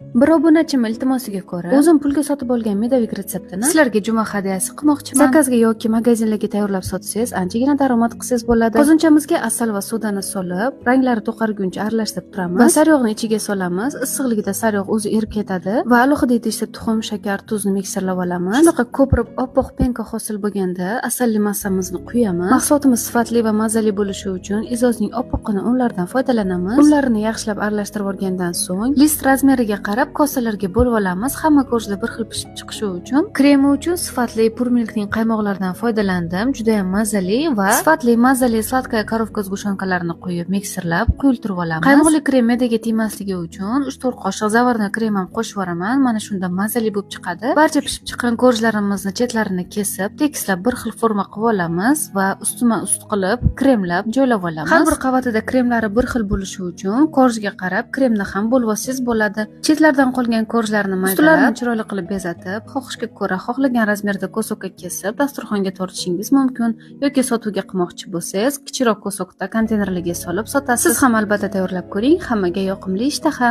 Bir obunachim iltimosiga ko'ra, o'zim pulga sotib olgan medovik retseptini sizlarga juma hadyasi qilmoqchiman. Zakazga yoki magazinlarga tayyorlab sotsangiz, anchagina daromad qilsangiz bo'ladi. Qozonchamizga asal va sodani solib, ranglari to'qarguncha aralashtirib turamiz va sariyog'ni ichiga solamiz. Issiqligida sariyog' o'zi erib ketadi va alohida idishda tuxum, shakar, tuzni mikserlab olamiz. Shunaqa ko'pirib oppoq penka hosil bo'lganda asalli massamizni quyamiz. Mahsulotimiz sifatli va mazali bo'lishi uchun izozning oppoqqina unlardan foydalanamiz. Unlarni yaxshilab aralashtirib olgandan so'ng list razmeriga qarab kosalarga bo'lib olamiz. Hamma ko'zda bir xil pishib chiqishi uchun kremi uchun sifatli purmilkning qaymoqlaridan foydalandim. Juda ham mazali va sifatli mazali sladkaya korovka zgushankalarini qo'yib mikserlab quyultirib olamiz. Qaymoqli krem me'daga tegmasligi uchun 3-4 qoshiq zavarni krem ham qo'shib yuboraman. Mana shunda mazali bo'lib chiqadi. Barcha pishib chiqqan ko'rjlarimizni chetlarini kesib, tekislab bir xil forma qilib olamiz va ustma-ust qilib kremlab joylab olamiz. Har bir qavatida kremlari bir xil bo'lishi uchun ko'rjga qarab kremni ham bo'lib olsangiz bo'ladi. Chetlardan qolgan ko'rjlarni maydalab, chiroyli qilib bezatib, xohishga ko'ra xohlagan razmerda kosokka kesib, dasturxonga tortishingiz mumkin yoki sotuvga qilmoqchi bo'lsangiz, kichikroq kosokda konteynerlarga solib sotasiz. Siz ham albatta tayyorlab ko'ring, hammaga yoqimli ishtaha.